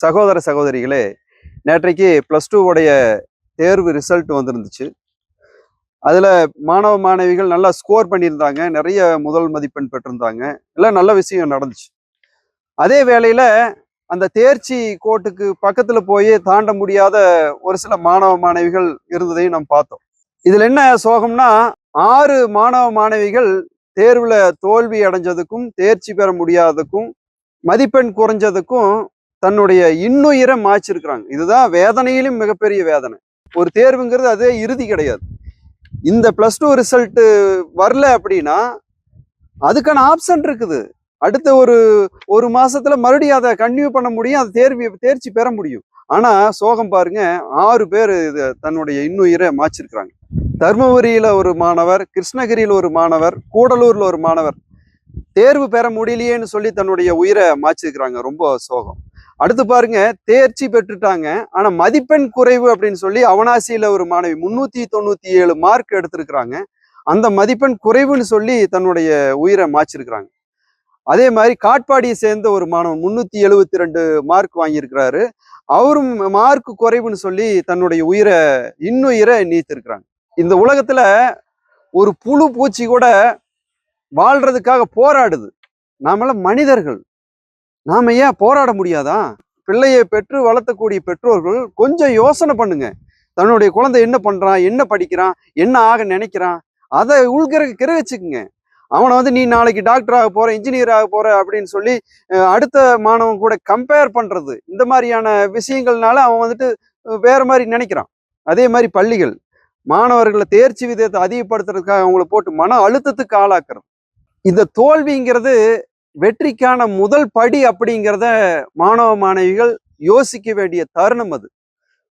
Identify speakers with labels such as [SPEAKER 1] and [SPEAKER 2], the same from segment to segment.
[SPEAKER 1] சகோதர சகோதரிகளே, நேற்றைக்கு +2 உடைய தேர்வு ரிசல்ட் வந்திருந்துச்சு. அதுல மாணவ மாணவிகள் நல்லா ஸ்கோர் பண்ணியிருந்தாங்க. நிறைய முதல் மதிப்பெண் பெற்றிருந்தாங்க. எல்லாம் நல்ல விஷயம் நடந்துச்சு. அதே வேளையில அந்த தேர்ச்சி கோட்டுக்கு பக்கத்துல போய் தாண்ட முடியாத ஒரு சில மாணவ மாணவிகள் இருந்ததையும் நாம் பார்த்தோம். இதுல என்ன சோகம்னா 6 மாணவ மாணவிகள் தேர்வுல தோல்வி அடைஞ்சதுக்கும் தேர்ச்சி பெற முடியாததுக்கும் மதிப்பெண் குறைஞ்சதுக்கும் தன்னுடைய இன்னுயிரை மாய்ச்சிருக்கிறாங்க. இதுதான் வேதனையிலும் மிகப்பெரிய வேதனை. ஒரு தேர்வுங்கிறது அதே இறுதி கிடையாது. இந்த +2 ரிசல்ட் வரல அப்படின்னா அதுக்கான ஆப்ஷன் இருக்குது. அடுத்த ஒரு மாசத்துல மறுபடியும் அதை கன்டினியூ பண்ண முடியும். அது தேர்ச்சி பெற முடியும். ஆனா சோகம் பாருங்க, 6 பேர் தன்னுடைய இன்னுயிரை மாய்ச்சிருக்கிறாங்க. தர்மபுரியில ஒரு மாணவர், கிருஷ்ணகிரியில் ஒரு மாணவர், கூடலூர்ல ஒரு மாணவர் தேர்வு பெற முடியலையேன்னு சொல்லி தன்னுடைய உயிரை மாய்ச்சிருக்கிறாங்க. ரொம்ப சோகம். அடுத்து பாருங்க, தேர்ச்சி பெற்றுட்டாங்க, ஆனா மதிப்பெண் குறைவு அப்படின்னு சொல்லி அவனாசியில ஒரு மாணவி 397 மார்க் எடுத்திருக்கிறாங்க. அந்த மதிப்பெண் குறைவுன்னு சொல்லி தன்னுடைய உயிரை மாய்ச்சிருக்கிறாங்க. அதே மாதிரி காட்பாடியை சேர்ந்த ஒரு மாணவன் 372 மார்க் வாங்கியிருக்கிறாரு. அவரும் மார்க் குறைவுன்னு சொல்லி தன்னுடைய இன்னுயிரை நீத்திருக்கிறாங்க. இந்த உலகத்துல ஒரு புழு பூச்சி கூட வாழ்றதுக்காக போராடுது. நாமெல்லாம் மனிதர்கள், நாம ஏன் போராட முடியாதா? பிள்ளையை பெற்று வளர்த்தக்கூடிய பெற்றோர்கள் கொஞ்சம் யோசனை பண்ணுங்க. தன்னுடைய குழந்தை என்ன பண்றான், என்ன படிக்கிறான், என்ன ஆக நினைக்கிறான், அதை கிரகிச்சுக்குங்க. அவனை நீ நாளைக்கு டாக்டர் ஆக போற, இன்ஜினியர் ஆக போற அப்படின்னு சொல்லி அடுத்த மாணவன் கூட கம்பேர் பண்றது, இந்த மாதிரியான விஷயங்கள்னால அவன் வேற மாதிரி நினைக்கிறான். அதே மாதிரி பள்ளிகள் மாணவர்களை தேர்ச்சி விதத்தை அதிகப்படுத்துறதுக்காக அவங்கள போட்டு மன அழுத்தத்துக்கு ஆளாக்குறது. இந்த தோல்விங்கிறது வெற்றிக்கான முதல் படி அப்படிங்கிறத மாணவ மாணவிகள் யோசிக்க வேண்டிய தருணம் அது.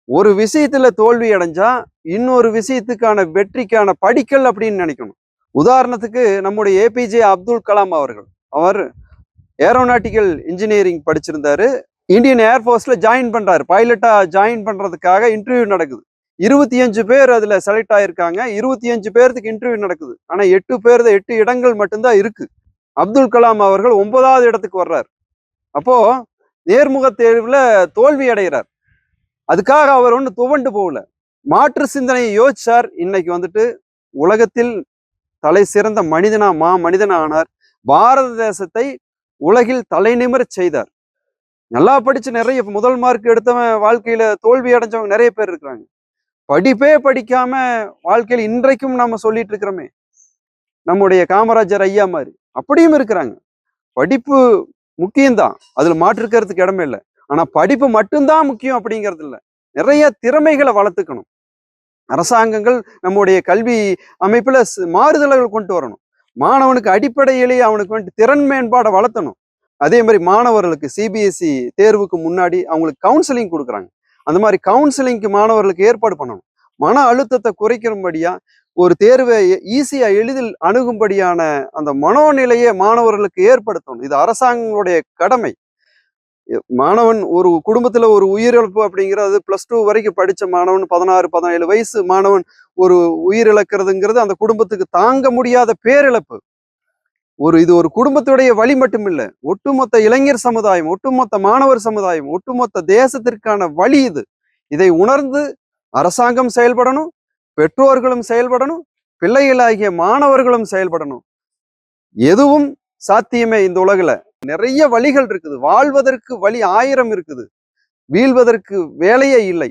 [SPEAKER 1] ஒரு விஷயத்துல தோல்வி அடைஞ்சா இன்னொரு விஷயத்துக்கான வெற்றிக்கான படிக்கல் அப்படின்னு நினைக்கணும். உதாரணத்துக்கு நம்முடைய ஏபிஜே அப்துல் கலாம் அவர் ஏரோநாட்டிக்கல் இன்ஜினியரிங் படிச்சிருந்தாரு. இந்தியன் ஏர்ஃபோர்ஸ்ல ஜாயின் பண்றாரு. பைலட்டா ஜாயின் பண்றதுக்காக இன்டர்வியூ நடக்குது. 25 பேர் அதுல செலக்ட் ஆயிருக்காங்க. 25 பேருக்கு இன்டர்வியூ நடக்குது. ஆனா 8 இடங்கள் மட்டும்தான் இருக்கு. அப்துல் கலாம் அவர்கள் 9வது இடத்துக்கு வர்றார். அப்போ நேர்முக தேர்வுல தோல்வி அடைகிறார். அதுக்காக அவர் துவண்டு போகல, மாற்று சிந்தனையை யோசிச்சார். இன்னைக்கு உலகத்தில் தலை சிறந்த மனிதனா ஆனார். பாரத தேசத்தை உலகில் தலை நிமிரச் செய்தார். நல்லா படிச்சு நிறைய முதல் மார்க் எடுத்தவன் வாழ்க்கையில தோல்வி அடைஞ்சவங்க நிறைய பேர் இருக்கிறாங்க. படிப்பே படிக்காம வாழ்க்கையில் இன்றைக்கும் நம்ம சொல்லிட்டு இருக்கிறோமே, நம்முடைய காமராஜர் ஐயா மாதிரி அப்படியும் இருக்கிறாங்க. படிப்பு முக்கியம்தான், அதுல மாற்றுக்கிறதுக்கு இடமே இல்லை. ஆனா படிப்பு மட்டும்தான் முக்கியம் அப்படிங்கிறது இல்லை. நிறைய திறமைகளை வளர்த்துக்கணும். அரசாங்கங்கள் நம்முடைய கல்வி அமைப்புல மாறுதல்கள் கொண்டு வரணும். மாணவனுக்கு அடிப்படையிலேயே அவனுக்கு திறன் மேம்பாடை வளர்த்தணும். அதே மாதிரி மாணவர்களுக்கு சிபிஎஸ்இ தேர்வுக்கு முன்னாடி அவங்களுக்கு கவுன்சிலிங் கொடுக்குறாங்க. அந்த மாதிரி கவுன்சிலிங்க்கு மாணவர்களுக்கு ஏற்பாடு பண்ணணும். மன அழுத்தத்தை குறைக்கும்படியா ஒரு தேர்வை ஈஸியா எளிதில் அணுகும்படியான அந்த மனோநிலையை மாணவர்களுக்கு ஏற்படுத்தணும். இது அரசாங்கங்களுடைய கடமை. மாணவன் ஒரு குடும்பத்துல ஒரு உயிரிழப்பு அப்படிங்கிறது +2 வரைக்கும் படிச்ச மாணவன் 16-17 வயசு மாணவன் ஒரு உயிரிழக்கிறதுங்கிறது அந்த குடும்பத்துக்கு தாங்க முடியாத பேரிழப்பு. இது ஒரு குடும்பத்துடைய வழி மட்டும் இல்லை, ஒட்டுமொத்த இளைஞர் சமுதாயம், ஒட்டுமொத்த மாணவர் சமுதாயம், ஒட்டுமொத்த தேசத்திற்கான வழி இது. இதை உணர்ந்து அரசாங்கம் செயல்படணும், பெற்றோர்களும் செயல்படணும், பிள்ளைகளாகிய மாணவர்களும் செயல்படணும். எதுவும் சாத்தியமே இந்த உலகில. நிறைய வழிகள் இருக்குது. வாழ்வதற்கு வழி 1000 இருக்குது. வீழ்வதற்கு வேலையே இல்லை.